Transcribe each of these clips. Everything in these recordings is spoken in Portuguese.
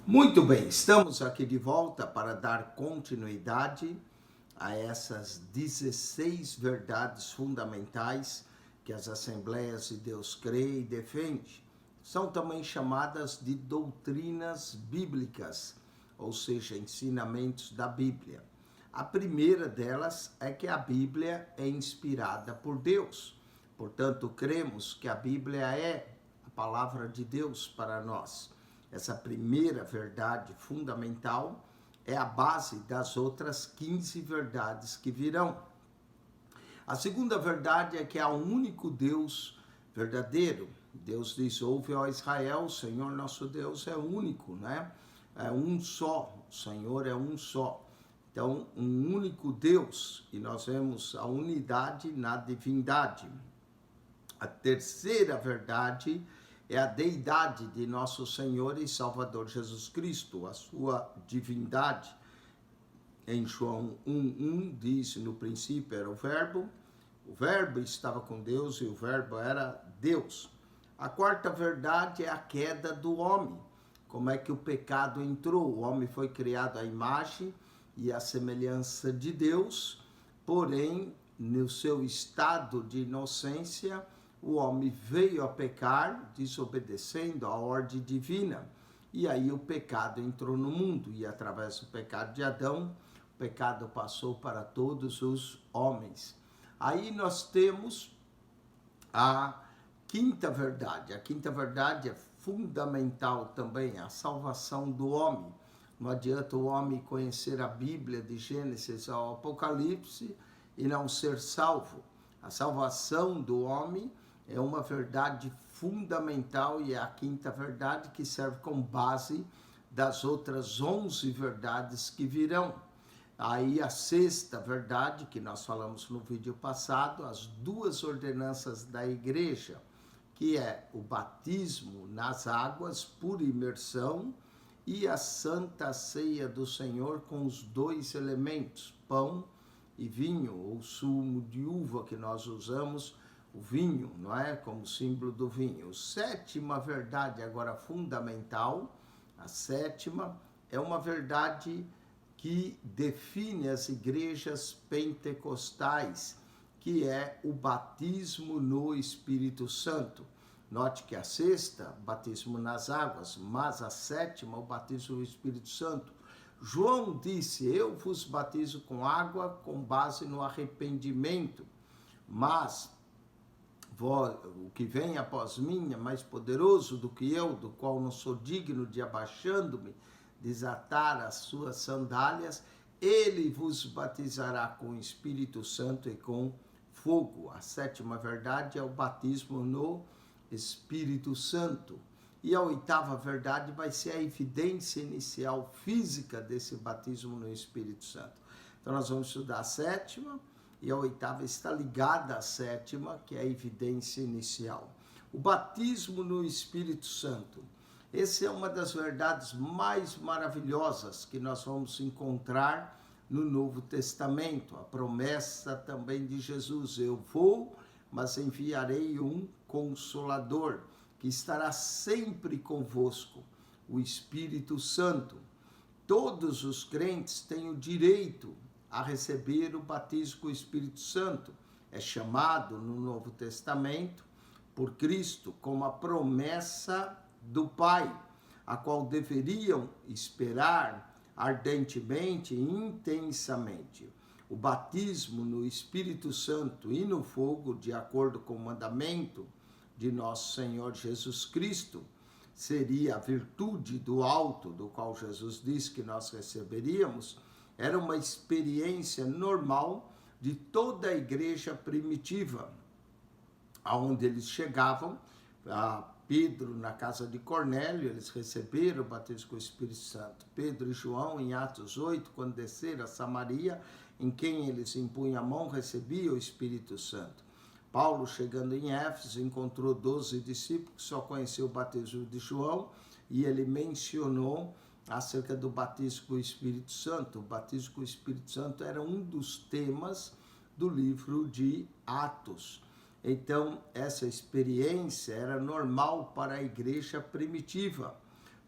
Muito bem, estamos aqui de volta para dar continuidade a essas 16 verdades fundamentais que as Assembleias de Deus crê e defende. São também chamadas de doutrinas bíblicas, ou seja, ensinamentos da Bíblia. A primeira delas é que a Bíblia é inspirada por Deus. Portanto, cremos que a Bíblia é a palavra de Deus para nós. Essa primeira verdade fundamental é a base das outras 15 verdades que virão. A segunda verdade é que há um único Deus verdadeiro. Deus diz: ouve, ó Israel, o Senhor nosso Deus é único, né? É um só, o Senhor é um só. Então, um único Deus, e nós vemos a unidade na divindade. A terceira verdade é a deidade de nosso Senhor e Salvador Jesus Cristo, a sua divindade. Em João 1:1 diz: no princípio era o Verbo estava com Deus e o Verbo era Deus. A quarta verdade é a queda do homem. Como é que o pecado entrou? O homem foi criado à imagem e à semelhança de Deus, porém, no seu estado de inocência, o homem veio a pecar, desobedecendo à ordem divina. E aí o pecado entrou no mundo, e através do pecado de Adão, o pecado passou para todos os homens. Aí nós temos a quinta verdade. A quinta verdade é fundamental também, a salvação do homem. Não adianta o homem conhecer a Bíblia de Gênesis ao Apocalipse e não ser salvo. A salvação do homem é uma verdade fundamental e é a quinta verdade que serve como base das outras 11 verdades que virão. Aí a sexta verdade, que nós falamos no vídeo passado, as duas ordenanças da igreja, que é o batismo nas águas por imersão e a santa ceia do Senhor com os dois elementos, pão e vinho, ou sumo de uva que nós usamos, o vinho, não é? Como símbolo do vinho. Sétima verdade, agora fundamental, a sétima é uma verdade que define as igrejas pentecostais, que é o batismo no Espírito Santo. Note que a sexta, batismo nas águas, mas a sétima, o batismo no Espírito Santo. João disse: eu vos batizo com água com base no arrependimento, mas o que vem após mim é mais poderoso do que eu, do qual não sou digno de, abaixando-me, desatar as suas sandálias. Ele vos batizará com o Espírito Santo e com fogo. A sétima verdade é o batismo no Espírito Santo. E a oitava verdade vai ser a evidência inicial física desse batismo no Espírito Santo. Então nós vamos estudar a sétima, e a oitava está ligada à sétima, que é a evidência inicial. O batismo no Espírito Santo. Essa é uma das verdades mais maravilhosas que nós vamos encontrar no Novo Testamento. A promessa também de Jesus: eu vou, mas enviarei um Consolador, que estará sempre convosco, o Espírito Santo. Todos os crentes têm o direito a receber o batismo com o Espírito Santo. É chamado no Novo Testamento por Cristo como a promessa do Pai, a qual deveriam esperar ardentemente e intensamente. O batismo no Espírito Santo e no fogo, de acordo com o mandamento de nosso Senhor Jesus Cristo, seria a virtude do alto, do qual Jesus disse que nós receberíamos. Era uma experiência normal de toda a igreja primitiva, aonde eles chegavam. Pedro, na casa de Cornélio, eles receberam o batismo com o Espírito Santo. Pedro e João, em Atos 8, quando desceram a Samaria, em quem eles impunham a mão, recebiam o Espírito Santo. Paulo, chegando em Éfeso, encontrou 12 discípulos que só conheciam o batismo de João, e ele mencionou acerca do batismo com o Espírito Santo. O batismo com o Espírito Santo era um dos temas do livro de Atos. Então, essa experiência era normal para a igreja primitiva.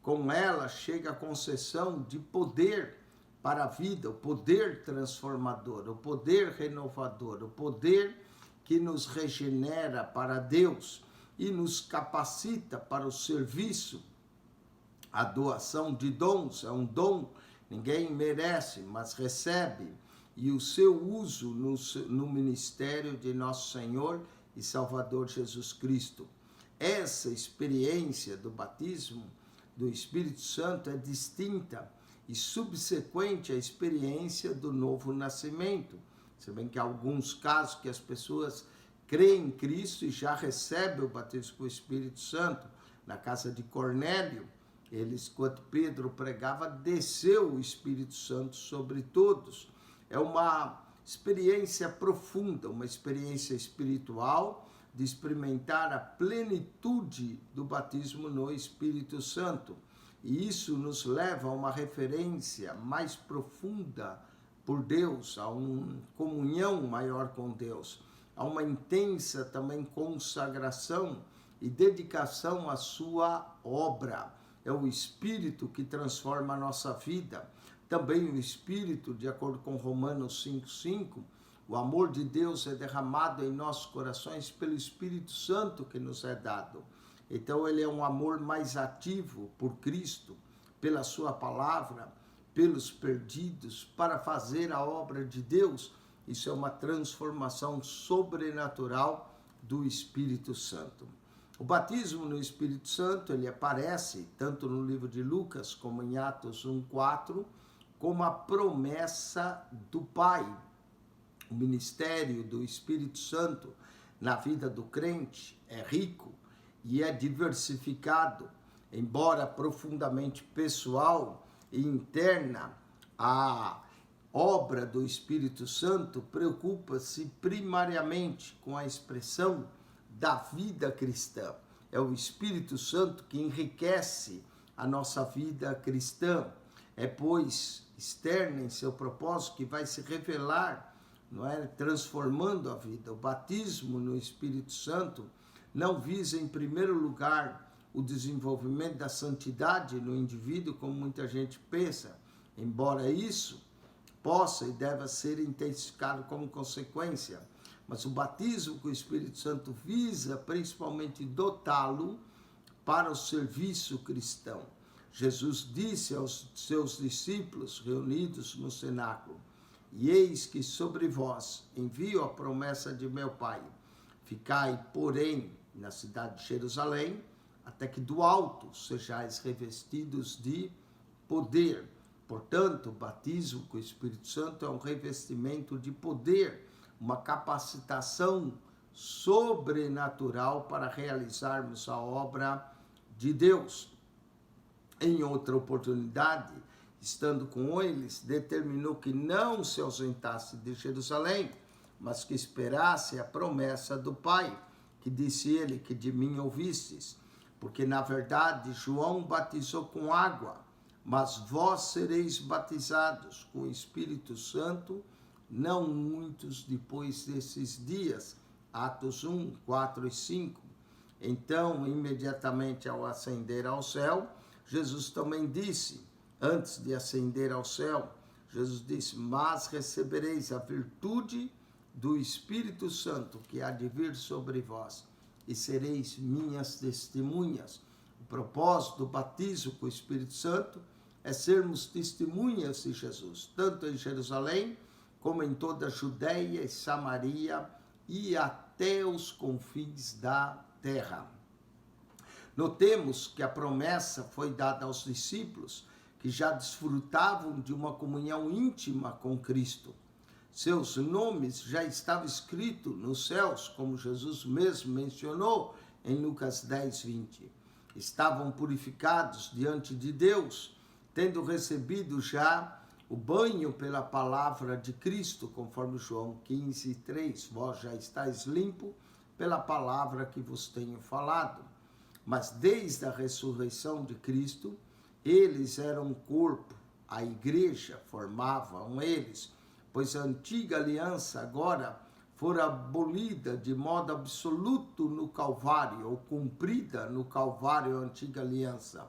com ela chega a concessão de poder para a vida, o poder transformador, o poder renovador, o poder que nos regenera para Deus e nos capacita para o serviço. A doação de dons é um dom, ninguém merece, mas recebe, e o seu uso no ministério de nosso Senhor e Salvador Jesus Cristo. Essa experiência do batismo do Espírito Santo é distinta e subsequente à experiência do novo nascimento. Se bem que há alguns casos que as pessoas creem em Cristo e já recebem o batismo com o Espírito Santo. Na casa de Cornélio, quando Pedro pregava, desceu o Espírito Santo sobre todos. É uma experiência profunda, uma experiência espiritual de experimentar a plenitude do batismo no Espírito Santo. E isso nos leva a uma referência mais profunda por Deus, a uma comunhão maior com Deus, a uma intensa também consagração e dedicação à sua obra. É o Espírito que transforma a nossa vida. Também o Espírito, de acordo com Romanos 5,5, o amor de Deus é derramado em nossos corações pelo Espírito Santo que nos é dado. Então ele é um amor mais ativo por Cristo, pela sua palavra, pelos perdidos, para fazer a obra de Deus. Isso é uma transformação sobrenatural do Espírito Santo. O batismo no Espírito Santo, ele aparece tanto no livro de Lucas, como em Atos 1,4, como a promessa do Pai. O ministério do Espírito Santo na vida do crente é rico e é diversificado, embora profundamente pessoal e interna. A obra do Espírito Santo preocupa-se primariamente com a expressão da vida cristã. É o Espírito Santo que enriquece a nossa vida cristã. É, pois, externa em seu propósito que vai se revelar, não é? Transformando a vida. O batismo no Espírito Santo não visa, em primeiro lugar, o desenvolvimento da santidade no indivíduo, como muita gente pensa, embora isso possa e deva ser intensificado como consequência. Mas o batismo com o Espírito Santo visa principalmente dotá-lo para o serviço cristão. Jesus disse aos seus discípulos reunidos no cenáculo: e eis que sobre vós envio a promessa de meu Pai. Ficai, porém, na cidade de Jerusalém, até que do alto sejais revestidos de poder. Portanto, o batismo com o Espírito Santo é um revestimento de poder, uma capacitação sobrenatural para realizarmos a obra de Deus. Em outra oportunidade, estando com eles, determinou que não se ausentasse de Jerusalém, mas que esperasse a promessa do Pai, que disse ele, que de mim ouvistes. Porque, na verdade, João batizou com água, mas vós sereis batizados com o Espírito Santo, não muitos depois desses dias. Atos 1, 4 e 5. Então, imediatamente ao ascender ao céu, Jesus também disse, antes de ascender ao céu, Jesus disse: mas recebereis a virtude do Espírito Santo que há de vir sobre vós, e sereis minhas testemunhas. O propósito do batismo com o Espírito Santo é sermos testemunhas de Jesus, tanto em Jerusalém, como em toda a Judéia e Samaria e até os confins da terra. Notemos que a promessa foi dada aos discípulos que já desfrutavam de uma comunhão íntima com Cristo. Seus nomes já estavam escritos nos céus, como Jesus mesmo mencionou em Lucas 10, 20. Estavam purificados diante de Deus, tendo recebido já o banho pela palavra de Cristo, conforme João 15, 3. Vós já estáis limpo pela palavra que vos tenho falado. Mas desde a ressurreição de Cristo, eles eram um corpo, a igreja formavam eles, pois a antiga aliança agora fora abolida de modo absoluto no Calvário, ou cumprida no Calvário, a antiga aliança.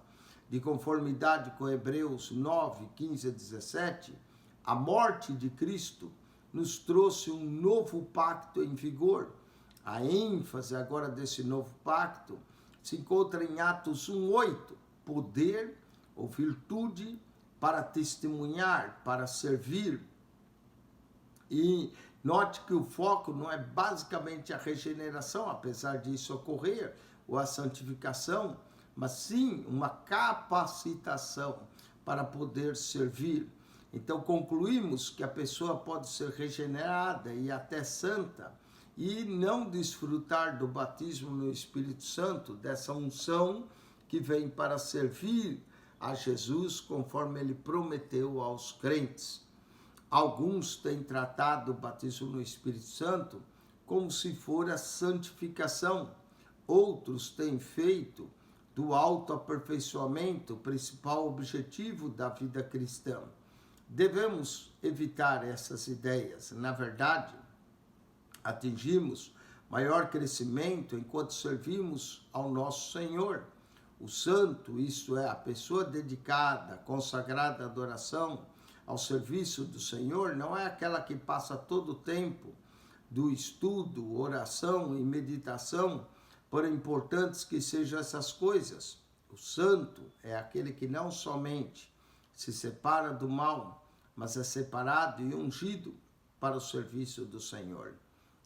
de conformidade com Hebreus 9, 15 a 17, a morte de Cristo nos trouxe um novo pacto em vigor. A ênfase agora desse novo pacto se encontra em Atos 1:8, poder ou virtude para testemunhar, para servir. E note que o foco não é basicamente a regeneração, apesar disso ocorrer, ou a santificação, mas sim uma capacitação para poder servir. Então concluímos que a pessoa pode ser regenerada e até santa e não desfrutar do batismo no Espírito Santo, dessa unção que vem para servir a Jesus conforme ele prometeu aos crentes. Alguns têm tratado o batismo no Espírito Santo como se for a santificação. Outros têm feito do autoaperfeiçoamento o principal objetivo da vida cristã. Devemos evitar essas ideias. Na verdade, atingimos maior crescimento enquanto servimos ao nosso Senhor. O santo, isto é, a pessoa dedicada, consagrada à adoração, ao serviço do Senhor, não é aquela que passa todo o tempo do estudo, oração e meditação, por importantes que sejam essas coisas. O santo é aquele que não somente se separa do mal, mas é separado e ungido para o serviço do Senhor.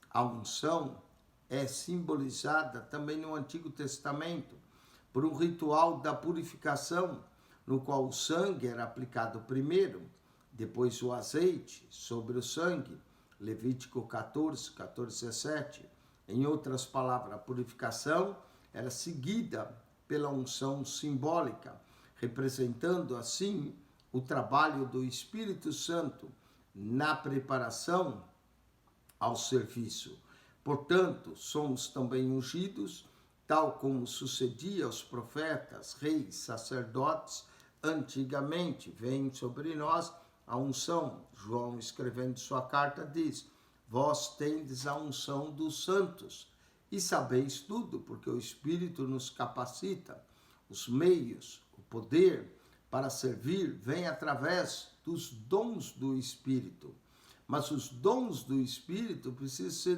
A unção é simbolizada também no Antigo Testamento por um ritual da purificação, no qual o sangue era aplicado primeiro, depois o azeite sobre o sangue, Levítico 14, 17. Em outras palavras, a purificação era seguida pela unção simbólica, representando assim o trabalho do Espírito Santo na preparação ao serviço. Portanto, somos também ungidos, tal como sucedia aos profetas, reis, sacerdotes, antigamente. Vem sobre nós a unção. João, escrevendo sua carta, diz: vós tendes a unção dos santos e sabeis tudo, porque o Espírito nos capacita. Os meios, o poder para servir vem através dos dons do Espírito. Mas os dons do Espírito precisam ser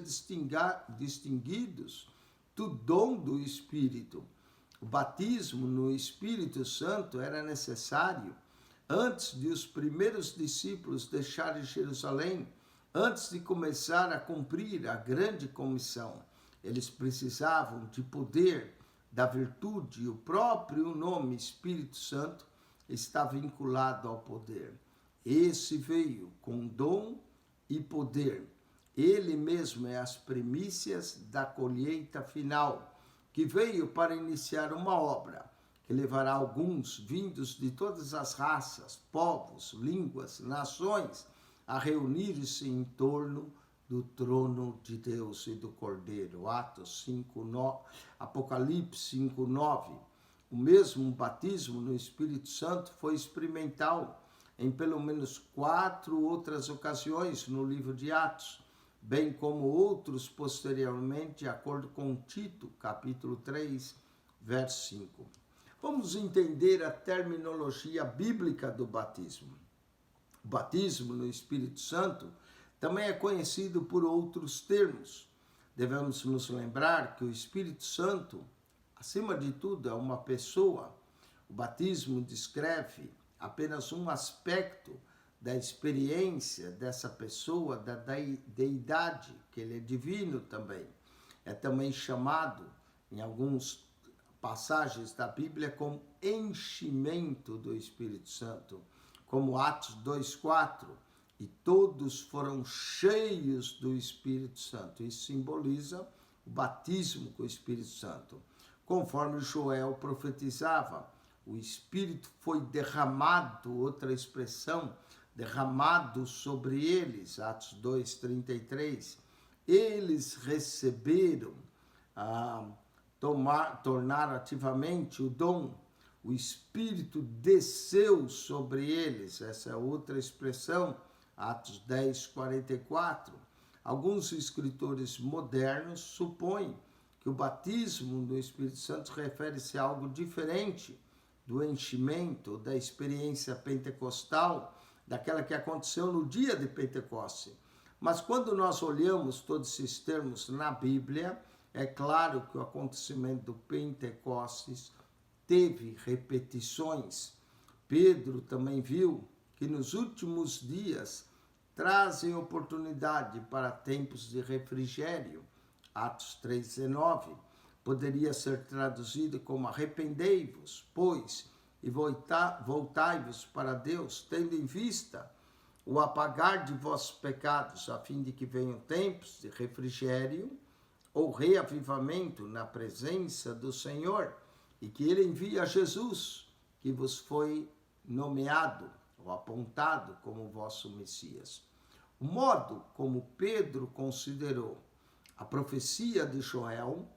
distinguidos do dom do Espírito. O batismo no Espírito Santo era necessário antes de os primeiros discípulos deixarem Jerusalém, antes de começar a cumprir a grande comissão. Eles precisavam de poder, da virtude, e o próprio nome Espírito Santo está vinculado ao poder. Esse veio com dom e poder. Ele mesmo é as primícias da colheita final, que veio para iniciar uma obra que levará alguns vindos de todas as raças, povos, línguas, nações a reunir-se em torno do trono de Deus e do Cordeiro. Atos 5:9, Apocalipse 5:9. O mesmo batismo no Espírito Santo foi experimental em pelo menos 4 outras ocasiões no livro de Atos, bem como outros posteriormente, de acordo com Tito, capítulo 3, verso 5. Vamos entender a terminologia bíblica do batismo. O batismo no Espírito Santo também é conhecido por outros termos. Devemos nos lembrar que o Espírito Santo, acima de tudo, é uma pessoa. O batismo descreve apenas um aspecto da experiência dessa pessoa, da deidade, que ele é divino também. É também chamado, em algumas passagens da Bíblia, como enchimento do Espírito Santo, como Atos 2:4, e todos foram cheios do Espírito Santo. Isso simboliza o batismo com o Espírito Santo. Conforme Joel profetizava, o Espírito foi derramado, outra expressão, derramado sobre eles, Atos 2:33. Eles receberam, tornaram ativamente o dom. O Espírito desceu sobre eles, essa é outra expressão, Atos 10:44. Alguns escritores modernos supõem que o batismo do Espírito Santo refere-se a algo diferente do enchimento, da experiência pentecostal, daquela que aconteceu no dia de Pentecostes. Mas quando nós olhamos todos esses termos na Bíblia, é claro que o acontecimento do Pentecostes teve repetições. Pedro também viu que nos últimos dias trazem oportunidade para tempos de refrigério. Atos 3,19 poderia ser traduzido como arrependei-vos, pois, e voltai-vos para Deus, tendo em vista o apagar de vossos pecados, a fim de que venham tempos de refrigério ou reavivamento na presença do Senhor, e que ele envia Jesus, que vos foi nomeado ou apontado como vosso Messias. O modo como Pedro considerou a profecia de Joel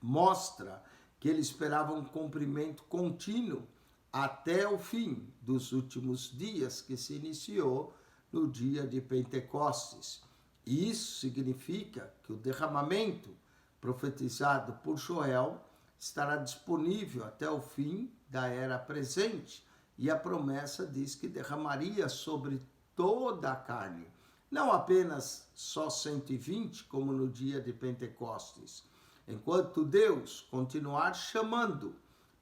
mostra que ele esperava um cumprimento contínuo até o fim dos últimos dias, que se iniciou no dia de Pentecostes. E isso significa que o derramamento profetizado por Joel estará disponível até o fim da era presente. E a promessa diz que derramaria sobre toda a carne, não apenas só 120, como no dia de Pentecostes. Enquanto Deus continuar chamando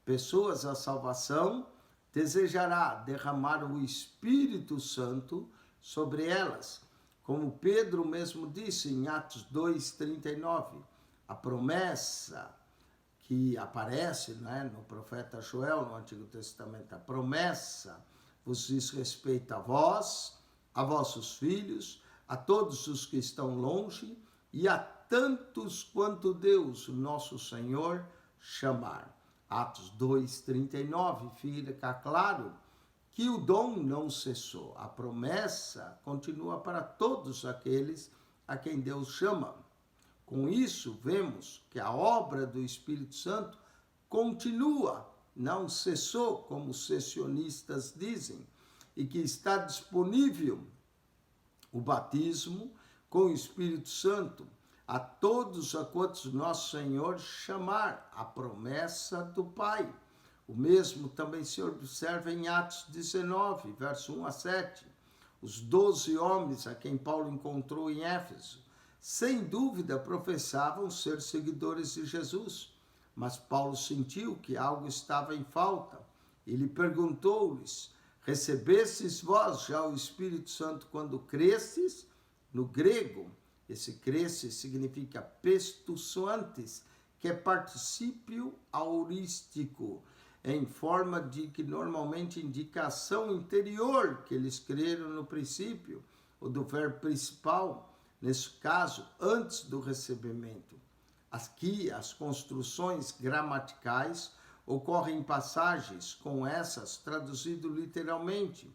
pessoas à salvação, desejará derramar o Espírito Santo sobre elas. Como Pedro mesmo disse em Atos 2,39, a promessa que aparece no profeta Joel, no Antigo Testamento, a promessa vos diz respeito a vós, a vossos filhos, a todos os que estão longe e a tantos quanto Deus, nosso Senhor, chamar. Atos 2,39, fica claro que o dom não cessou. A promessa continua para todos aqueles a quem Deus chama. Com isso, vemos que a obra do Espírito Santo continua, não cessou, como os sessionistas dizem, e que está disponível o batismo com o Espírito Santo a todos a quantos nosso Senhor chamar, a promessa do Pai. O mesmo também se observa em Atos 19, verso 1 a 7. Os 12 homens a quem Paulo encontrou em Éfeso, sem dúvida professavam ser seguidores de Jesus, mas Paulo sentiu que algo estava em falta. Ele perguntou-lhes, recebestes vós já o Espírito Santo quando cresces? No grego, esse cresce significa pestussuantes, que é particípio aurístico, em forma de que normalmente indica a ação interior que eles creram no princípio, ou do verbo principal, nesse caso, antes do recebimento. Aqui, as construções gramaticais ocorrem em passagens com essas traduzido literalmente.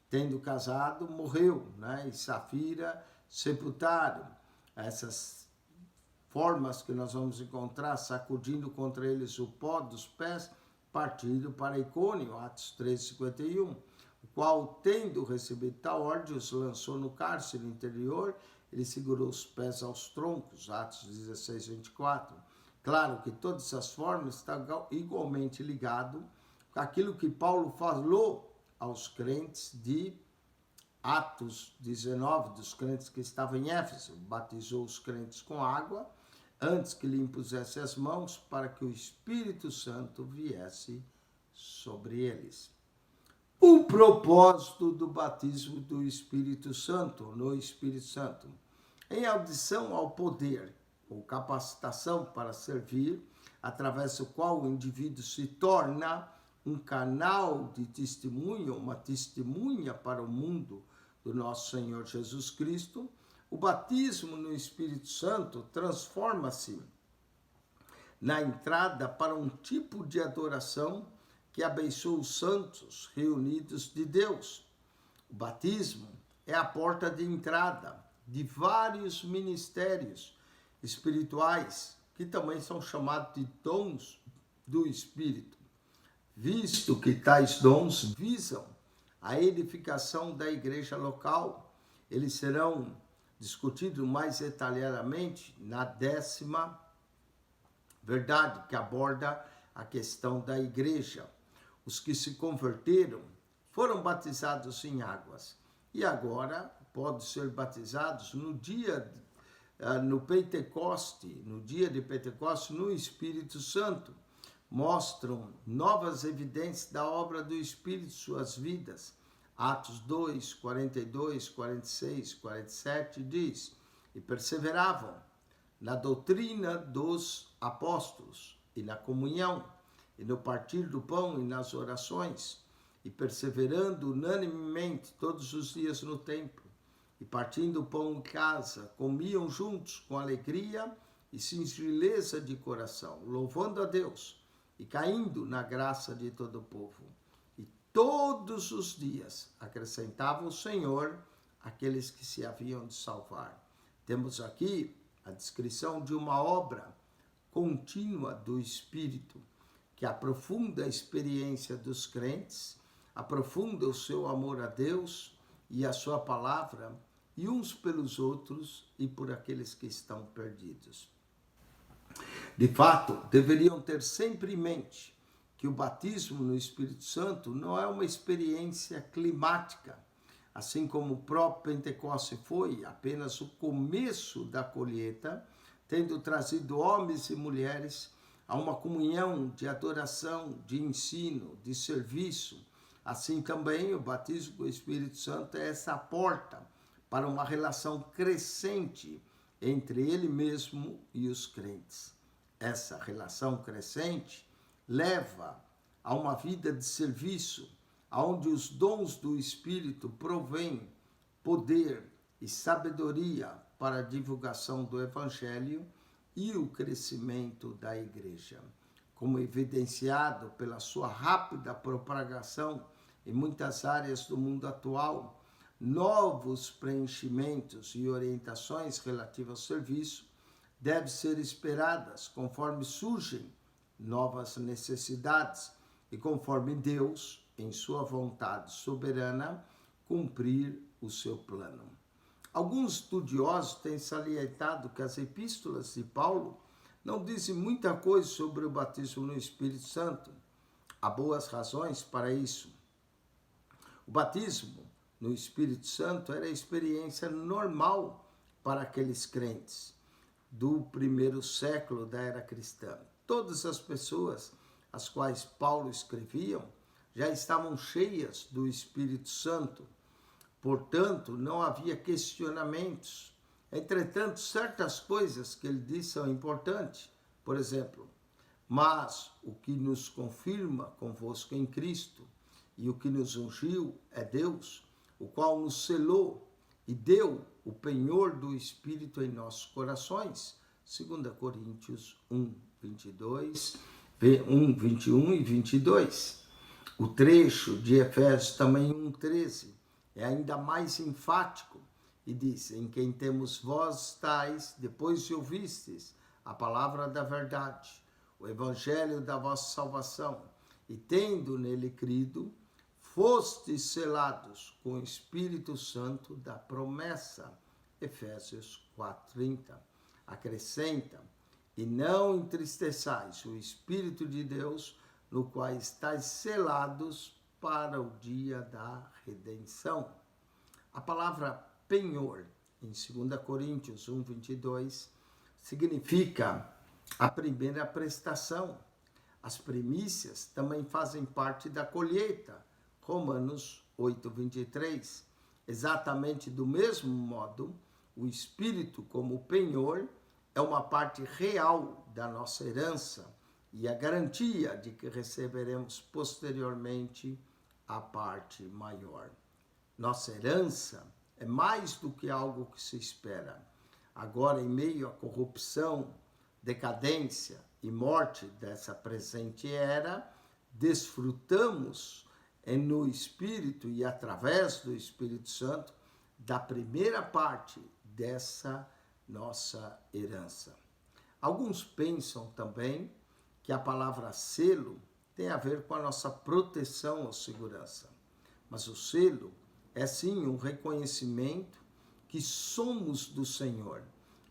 Tendo casado, morreu, e Safira, sepultaram. Essas formas que nós vamos encontrar, sacudindo contra eles o pó dos pés, partiram para Icônio, Atos 3,51, o qual, tendo recebido tal ordem, os lançou no cárcere interior, ele segurou os pés aos troncos, Atos 16:24. Claro que todas essas formas estão igualmente ligadas com aquilo que Paulo falou aos crentes de Atos 19, dos crentes que estavam em Éfeso. Batizou os crentes com água, antes que lhe impusesse as mãos, para que o Espírito Santo viesse sobre eles. O propósito do batismo do Espírito Santo, no Espírito Santo, em audição ao poder ou capacitação para servir, através do qual o indivíduo se torna um canal de testemunho, uma testemunha para o mundo do nosso Senhor Jesus Cristo, o batismo no Espírito Santo transforma-se na entrada para um tipo de adoração que abençoa os santos reunidos de Deus. O batismo é a porta de entrada de vários ministérios espirituais, que também são chamados de dons do Espírito, visto que tais dons visam a edificação da igreja local. Eles serão discutidos mais detalhadamente na 10ª verdade, que aborda a questão da igreja. os que se converteram foram batizados em águas e agora podem ser batizados no dia no dia de Pentecoste, no Espírito Santo. Mostram novas evidências da obra do Espírito em suas vidas. Atos 2, 42, 46, 47 diz: e perseveravam na doutrina dos apóstolos e na comunhão, e no partir do pão e nas orações, e perseverando unanimemente todos os dias no templo, e partindo o pão em casa, comiam juntos com alegria e singeleza de coração, louvando a Deus e caindo na graça de todo o povo. E todos os dias acrescentava o Senhor aqueles que se haviam de salvar. Temos aqui a descrição de uma obra contínua do Espírito, que aprofunda a experiência dos crentes, aprofunda o seu amor a Deus e a sua palavra, e uns pelos outros e por aqueles que estão perdidos. De fato, deveriam ter sempre em mente que o batismo no Espírito Santo não é uma experiência climática, assim como o próprio Pentecoste foi apenas o começo da colheita, tendo trazido homens e mulheres a uma comunhão de adoração, de ensino, de serviço. Assim também o batismo com o Espírito Santo é essa porta para uma relação crescente entre ele mesmo e os crentes. Essa relação crescente leva a uma vida de serviço, onde os dons do Espírito provêm poder e sabedoria para a divulgação do Evangelho e o crescimento da igreja. Como evidenciado pela sua rápida propagação em muitas áreas do mundo atual, novos preenchimentos e orientações relativas ao serviço devem ser esperadas conforme surgem novas necessidades e conforme Deus, em sua vontade soberana, cumprir o seu plano. Alguns estudiosos têm salientado que as epístolas de Paulo não dizem muita coisa sobre o batismo no Espírito Santo. Há boas razões para isso. O batismo no Espírito Santo era a experiência normal para aqueles crentes do primeiro século da era cristã. Todas as pessoas às quais Paulo escreviam já estavam cheias do Espírito Santo. Portanto, não havia questionamentos. Entretanto, certas coisas que ele disse são importantes. Por exemplo, mas o que nos confirma convosco em Cristo e o que nos ungiu é Deus, o qual nos selou e deu o penhor do Espírito em nossos corações. 2 Coríntios 1, 22, 1, 21 e 22. O trecho de Efésios também 1, 13 é ainda mais enfático e diz: em quem temos vós estáis, depois de ouvistes a palavra da verdade, o evangelho da vossa salvação, e tendo nele crido, fostes selados com o Espírito Santo da promessa. Efésios 4:30. Acrescenta: e não entristeçais o Espírito de Deus, no qual estáis selados para o dia da redenção. A palavra penhor, em 2 Coríntios 1, 22, significa a primeira prestação. As primícias também fazem parte da colheita. Romanos 8, 23. Exatamente do mesmo modo, o Espírito, como penhor, é uma parte real da nossa herança e a garantia de que receberemos posteriormente a parte maior. Nossa herança é mais do que algo que se espera. Agora, em meio à corrupção, decadência e morte dessa presente era, desfrutamos no Espírito e através do Espírito Santo da primeira parte dessa nossa herança. Alguns pensam também que a palavra selo tem a ver com a nossa proteção ou segurança. Mas o selo é sim um reconhecimento que somos do Senhor.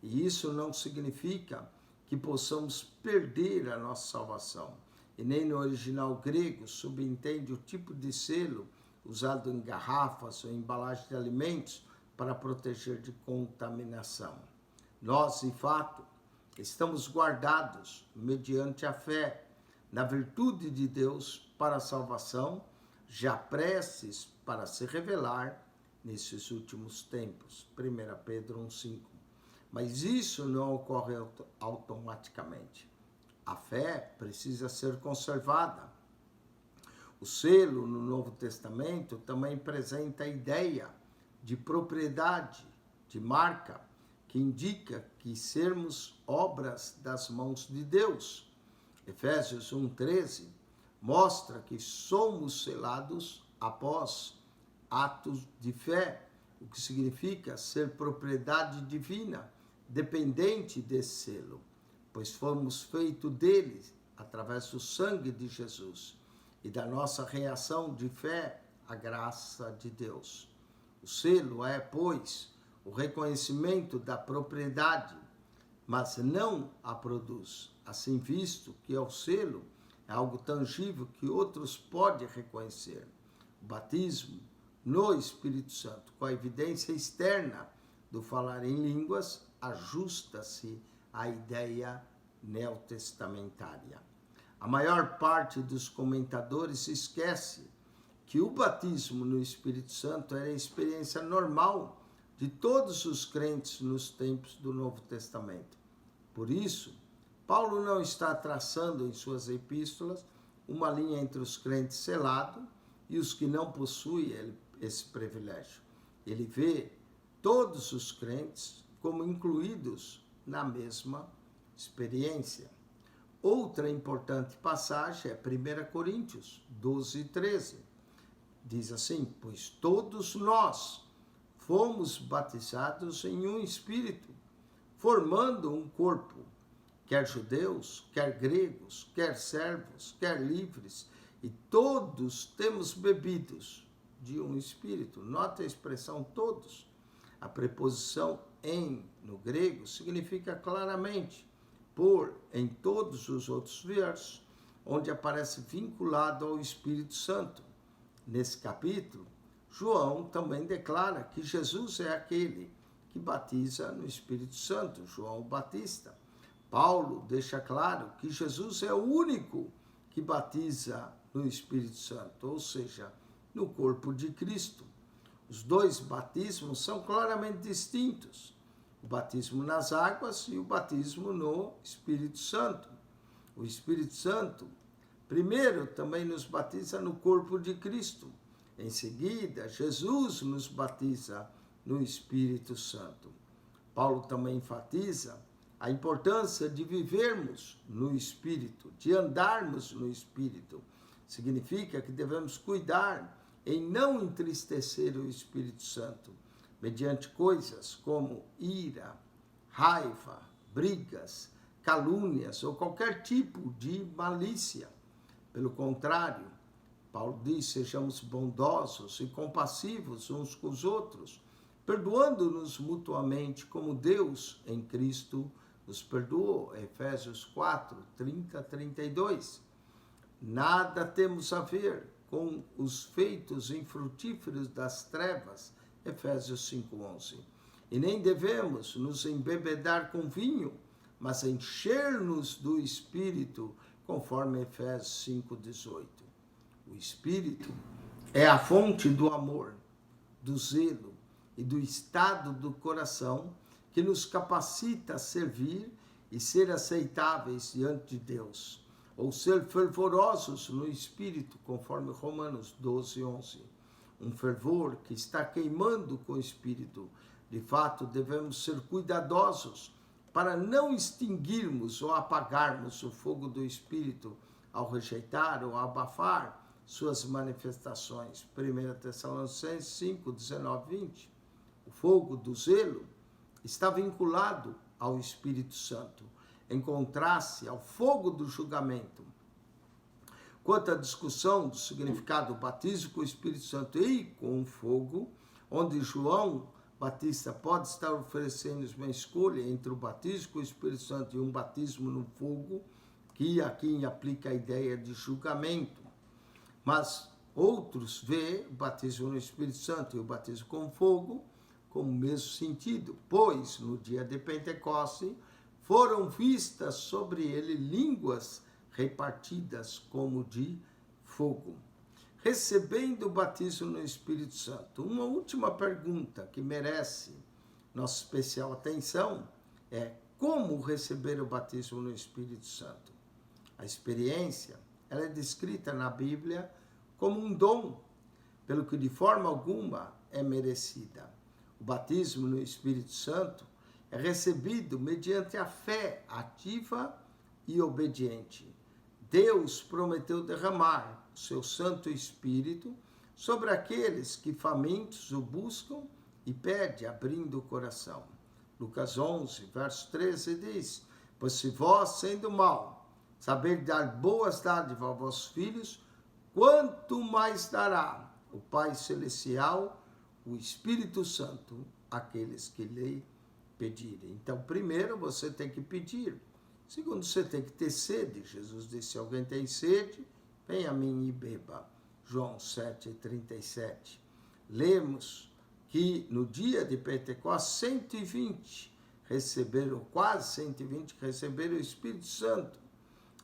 E isso não significa que possamos perder a nossa salvação. e nem no original grego subentende o tipo de selo usado em garrafas ou embalagem de alimentos para proteger de contaminação. Nós, de fato, estamos guardados mediante a fé na virtude de Deus para a salvação, já prestes para se revelar nesses últimos tempos. 1 Pedro 1,5. Mas isso não ocorre automaticamente. A fé precisa ser conservada. O selo no Novo Testamento também apresenta a ideia de propriedade, de marca, que indica que sermos obras das mãos de Deus. Efésios 1,13 mostra que somos selados após atos de fé, o que significa ser propriedade divina, dependente desse selo, pois fomos feitos dele através do sangue de Jesus e da nossa reação de fé à graça de Deus. O selo é, pois, o reconhecimento da propriedade, mas não a produz. Assim visto que o selo é algo tangível que outros podem reconhecer. O batismo no Espírito Santo, com a evidência externa do falar em línguas, ajusta-se à ideia neotestamentária. A maior parte dos comentadores esquece que o batismo no Espírito Santo era a experiência normal de todos os crentes nos tempos do Novo Testamento. Por isso, Paulo não está traçando em suas epístolas uma linha entre os crentes selados e os que não possuem esse privilégio. Ele vê todos os crentes como incluídos na mesma experiência. Outra importante passagem é 1 Coríntios 12:13. Diz assim: pois todos nós fomos batizados em um espírito, formando um corpo, quer judeus, quer gregos, quer servos, quer livres, e todos temos bebidos de um espírito. Nota a expressão todos. A preposição em, no grego, significa claramente por em todos os outros versos, onde aparece vinculado ao Espírito Santo. Nesse capítulo, João também declara que Jesus é aquele que batiza no Espírito Santo, João Batista. Paulo deixa claro que Jesus é o único que batiza no Espírito Santo, ou seja, no corpo de Cristo. Os dois batismos são claramente distintos: o batismo nas águas e o batismo no Espírito Santo. O Espírito Santo, primeiro, também nos batiza no corpo de Cristo. Em seguida, Jesus nos batiza no Espírito Santo. Paulo também enfatiza a importância de vivermos no Espírito, de andarmos no Espírito. Significa que devemos cuidar em não entristecer o Espírito Santo, mediante coisas como ira, raiva, brigas, calúnias ou qualquer tipo de malícia. Pelo contrário, Paulo diz: sejamos bondosos e compassivos uns com os outros, perdoando-nos mutuamente como Deus em Cristo nos perdoou. Efésios 4, 30, 32. Nada temos a ver com os feitos infrutíferos das trevas, Efésios 5, 11. E nem devemos nos embebedar com vinho, mas encher-nos do Espírito, conforme Efésios 5, 18. O Espírito é a fonte do amor, do zelo e do estado do coração que nos capacita a servir e ser aceitáveis diante de Deus, ou ser fervorosos no Espírito, conforme Romanos 12, 11. Um fervor que está queimando com o Espírito. De fato, devemos ser cuidadosos para não extinguirmos ou apagarmos o fogo do Espírito ao rejeitar ou abafar suas manifestações. 1 Tessalonicenses 5, 19, 20. O fogo do zelo está vinculado ao Espírito Santo, em contraste ao fogo do julgamento. Quanto à discussão do significado do batismo com o Espírito Santo e com o fogo, onde João Batista pode estar oferecendo uma escolha entre o batismo com o Espírito Santo e um batismo no fogo, que aqui aplica a ideia de julgamento. Mas outros vê o batismo no Espírito Santo e o batismo com fogo com o mesmo sentido, pois no dia de Pentecoste foram vistas sobre ele línguas repartidas como de fogo. Recebendo o batismo no Espírito Santo, uma última pergunta que merece nossa especial atenção é: como receber o batismo no Espírito Santo? A experiência, ela é descrita na Bíblia como um dom, pelo que de forma alguma é merecida. O batismo no Espírito Santo é recebido mediante a fé ativa e obediente. Deus prometeu derramar o seu Santo Espírito sobre aqueles que famintos o buscam e pede abrindo o coração. Lucas 11, verso 13 diz: pois se vós, sendo mau, saber dar boas dádivas aos vossos filhos, quanto mais dará o Pai Celestial, o Espírito Santo, àqueles que lhe pedirem. Então, primeiro você tem que pedir. Segundo, você tem que ter sede. Jesus disse: se alguém tem sede, venha a mim e beba. João 7,37. Lemos que no dia de Pentecostes, 120 receberam, quase 120 receberam o Espírito Santo.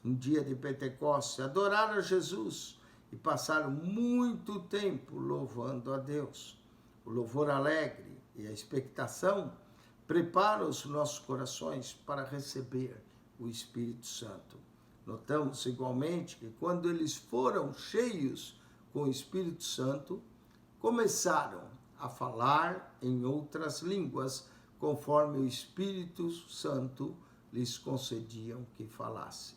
No dia de Pentecostes, adoraram a Jesus e passaram muito tempo louvando a Deus. O louvor alegre e a expectação preparam os nossos corações para receber o Espírito Santo. Notamos igualmente que quando eles foram cheios com o Espírito Santo, começaram a falar em outras línguas, conforme o Espírito Santo lhes concediam que falasse.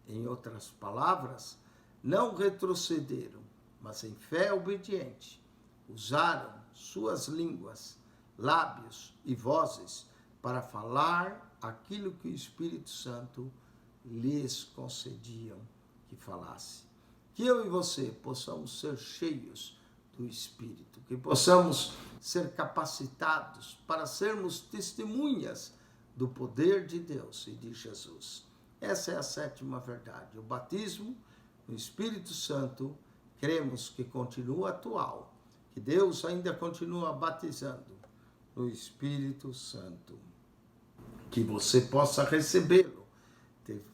Em outras palavras, não retrocederam, mas em fé obediente, usaram suas línguas, lábios e vozes para falar aquilo que o Espírito Santo lhes concediam que falasse. Que eu e você possamos ser cheios do Espírito, que possamos ser capacitados para sermos testemunhas do poder de Deus e de Jesus. Essa é a sétima verdade. O batismo no Espírito Santo, cremos que continua atual, que Deus ainda continua batizando no Espírito Santo. Que você possa recebê-lo.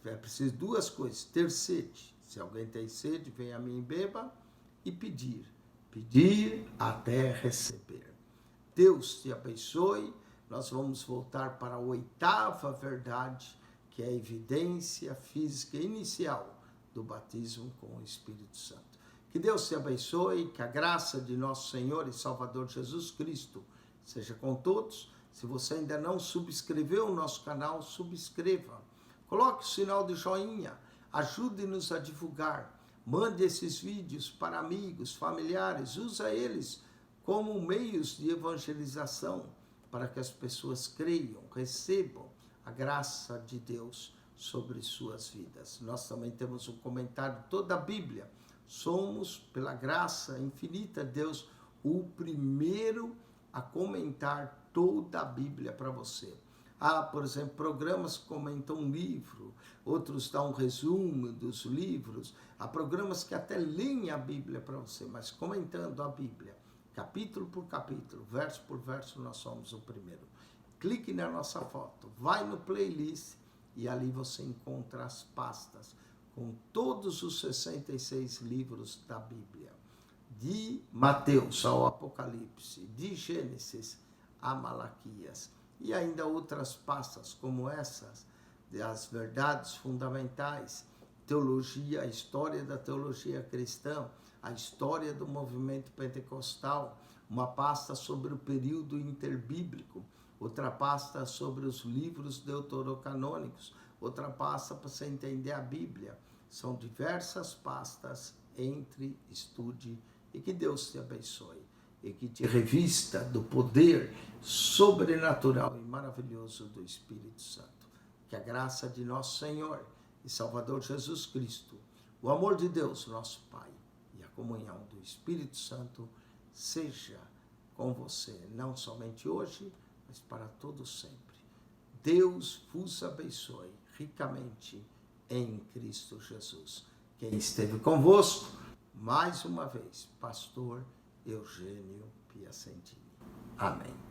É preciso duas coisas: ter sede. Se alguém tem sede, venha a mim e beba, e pedir. Pedir até receber. Deus te abençoe. Nós vamos voltar para a oitava verdade, que é a evidência física inicial do batismo com o Espírito Santo. Que Deus te abençoe, que a graça de nosso Senhor e Salvador Jesus Cristo seja com todos. Se você ainda não subscreveu o nosso canal, subscreva. Coloque o sinal de joinha, ajude-nos a divulgar. Mande esses vídeos para amigos, familiares, usa eles como meios de evangelização para que as pessoas creiam, recebam a graça de Deus sobre suas vidas. Nós também temos um comentário de toda a Bíblia. Somos, pela graça infinita de Deus, o primeiro a comentar toda a Bíblia para você. Há, por exemplo, programas que comentam um livro, outros dão um resumo dos livros. Há programas que até leem a Bíblia para você, mas comentando a Bíblia, capítulo por capítulo, verso por verso, nós somos o primeiro. Clique na nossa foto, vai no playlist e ali você encontra as pastas com todos os 66 livros da Bíblia. De Mateus ao Apocalipse, de Gênesis a Malaquias. E ainda outras pastas como essas, das verdades fundamentais, teologia, a história da teologia cristã, a história do movimento pentecostal, uma pasta sobre o período interbíblico, outra pasta sobre os livros deuterocanônicos, outra pasta para você entender a Bíblia. São diversas pastas, entre, estude e que Deus te abençoe. E que te revista do poder sobrenatural e maravilhoso do Espírito Santo. Que a graça de nosso Senhor e Salvador Jesus Cristo, o amor de Deus, nosso Pai, e a comunhão do Espírito Santo seja com você, não somente hoje, mas para todo sempre. Deus vos abençoe ricamente, em Cristo Jesus. Quem esteve convosco, mais uma vez, pastor Eugênio Piacentini. Amém.